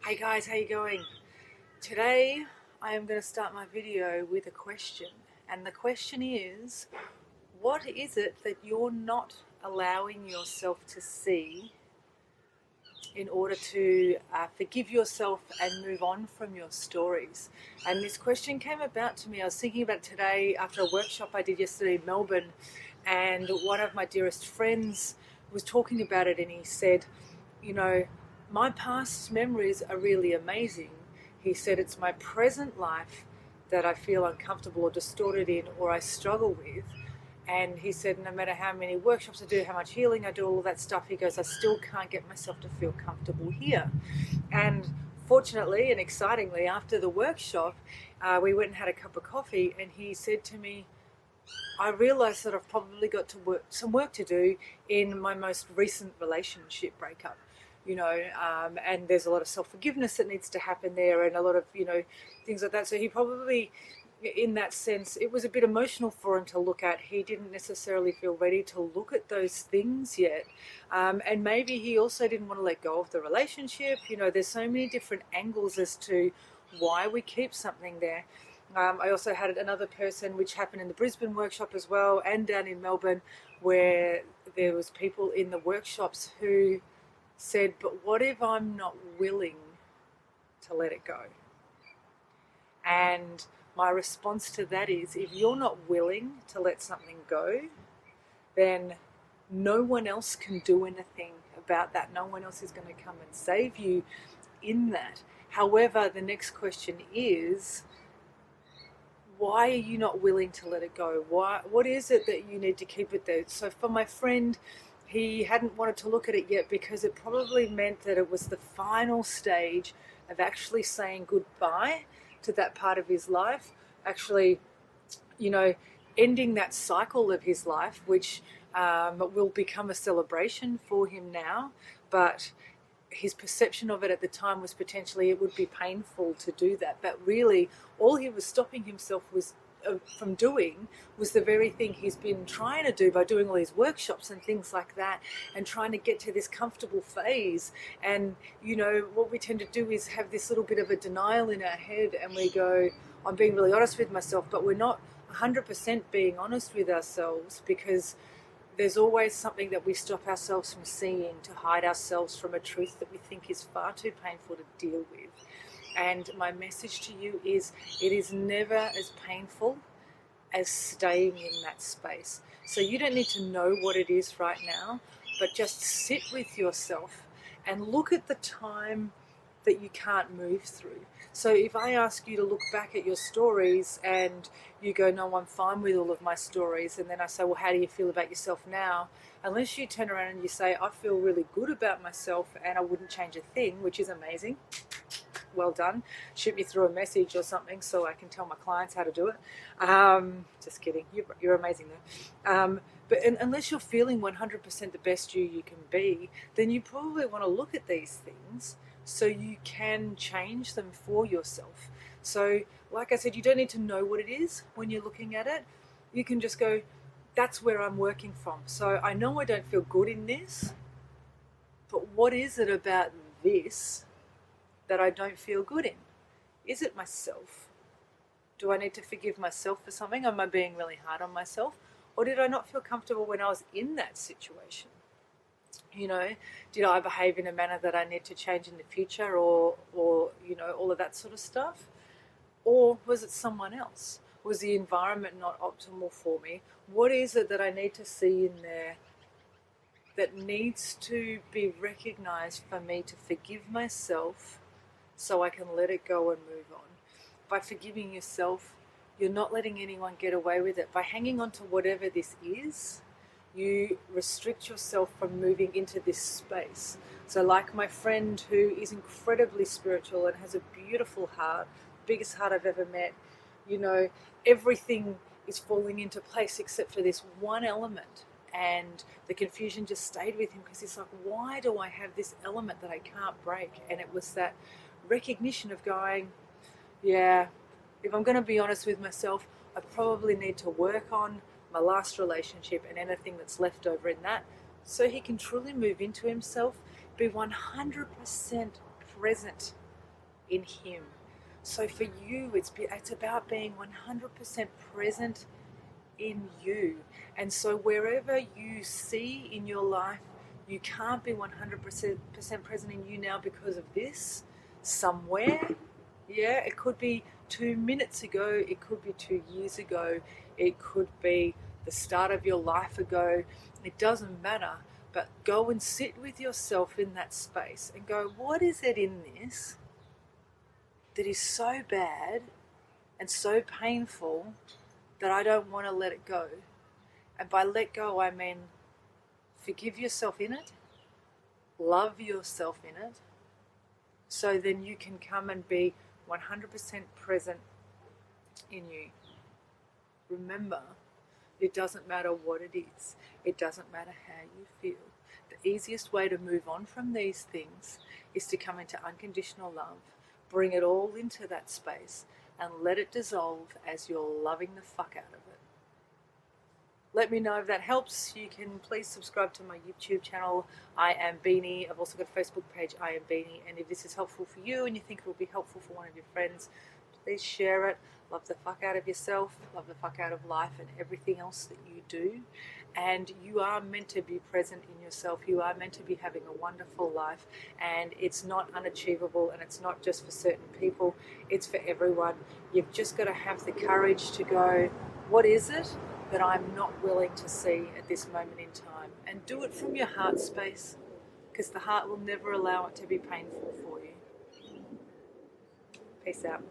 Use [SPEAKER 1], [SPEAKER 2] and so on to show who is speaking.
[SPEAKER 1] Hey guys, how you going? Today I am going to start my video with a question, and the question is, what is it that you're not allowing yourself to see in order to forgive yourself and move on from your stories? And this question came about to me. I was thinking about it today after a workshop I did yesterday in Melbourne, and one of my dearest friends was talking about it, and he said, you know, my past memories are really amazing. He said it's my present life that I feel uncomfortable or distorted in or I struggle with. And he said, no matter how many workshops I do, how much healing I do, all of that stuff, he goes, I still can't get myself to feel comfortable here. And fortunately and excitingly, after the workshop, we went and had a cup of coffee, and he said to me, I realised that I've probably got some work to do in my most recent relationship breakup, and there's a lot of self-forgiveness that needs to happen there, and a lot of, things like that. So he probably, in that sense, it was a bit emotional for him to look at. He didn't necessarily feel ready to look at those things yet. And maybe he also didn't want to let go of the relationship. There's so many different angles as to why we keep something there. I also had another person, which happened in the Brisbane workshop as well, and down in Melbourne, where there was people in the workshops who said, but what if I'm not willing to let it go? And my response to that is, if you're not willing to let something go, then no one else can do anything about that. No one else is going to come and save you in that. However, the next question is, why are you not willing to let it go? What is it that you need to keep it there? So for my friend, he hadn't wanted to look at it yet because it probably meant that it was the final stage of actually saying goodbye to that part of his life, actually, ending that cycle of his life, which will become a celebration for him now. But his perception of it at the time was potentially it would be painful to do that. But really, all he was stopping himself from doing was the very thing he's been trying to do by doing all these workshops and things like that, and trying to get to this comfortable phase. And what we tend to do is have this little bit of a denial in our head, and we go, I'm being really honest with myself, but we're not 100% being honest with ourselves, because there's always something that we stop ourselves from seeing to hide ourselves from a truth that we think is far too painful to deal with. And my message to you is, it is never as painful as staying in that space. So you don't need to know what it is right now, but just sit with yourself and look at the time that you can't move through. So if I ask you to look back at your stories and you go, no, I'm fine with all of my stories, and then I say, well, how do you feel about yourself now? Unless you turn around and you say, I feel really good about myself and I wouldn't change a thing, which is amazing. Well done. Shoot me through a message or something so I can tell my clients how to do it. Just kidding. You're amazing though. But unless you're feeling 100% the best you can be, then you probably want to look at these things so you can change them for yourself. So, like I said, you don't need to know what it is when you're looking at it. You can just go, that's where I'm working from. So I know I don't feel good in this, but what is it about this that I don't feel good in? Is it myself? Do I need to forgive myself for something? Am I being really hard on myself? Or did I not feel comfortable when I was in that situation? Did I behave in a manner that I need to change in the future, or all of that sort of stuff? Or was it someone else? Was the environment not optimal for me? What is it that I need to see in there that needs to be recognized for me to forgive myself so I can let it go and move on? By forgiving yourself, you're not letting anyone get away with it. By hanging on to whatever this is, you restrict yourself from moving into this space. So like my friend who is incredibly spiritual and has a beautiful heart, biggest heart I've ever met, everything is falling into place except for this one element. And the confusion just stayed with him because he's like, why do I have this element that I can't break? And it was that recognition of going, yeah, if I'm going to be honest with myself, I probably need to work on my last relationship and anything that's left over in that, so he can truly move into himself, be 100% present in Him. So for you, it's about being 100% present in you. And so wherever you see in your life you can't be 100% present in you now because of this, somewhere, yeah, it could be 2 minutes ago, it could be 2 years ago, it could be the start of your life ago, it doesn't matter. But go and sit with yourself in that space and go, what is it in this that is so bad and so painful that I don't want to let it go? And by let go, I mean forgive yourself in it, love yourself in it, so then you can come and be 100% present in you. Remember, it doesn't matter what it is. It doesn't matter how you feel. The easiest way to move on from these things is to come into unconditional love, bring it all into that space, and let it dissolve as you're loving the fuck out of it. Let me know if that helps. You can please subscribe to my YouTube channel, I Am Beanie. I've also got a Facebook page, I Am Beanie. And if this is helpful for you and you think it will be helpful for one of your friends, please share it. Love the fuck out of yourself, love the fuck out of life and everything else that you do. And you are meant to be present in yourself. You are meant to be having a wonderful life. And it's not unachievable, and it's not just for certain people. It's for everyone. You've just got to have the courage to go, what is it that I'm not willing to see at this moment in time? And do it from your heart space, because the heart will never allow it to be painful for you. Peace out.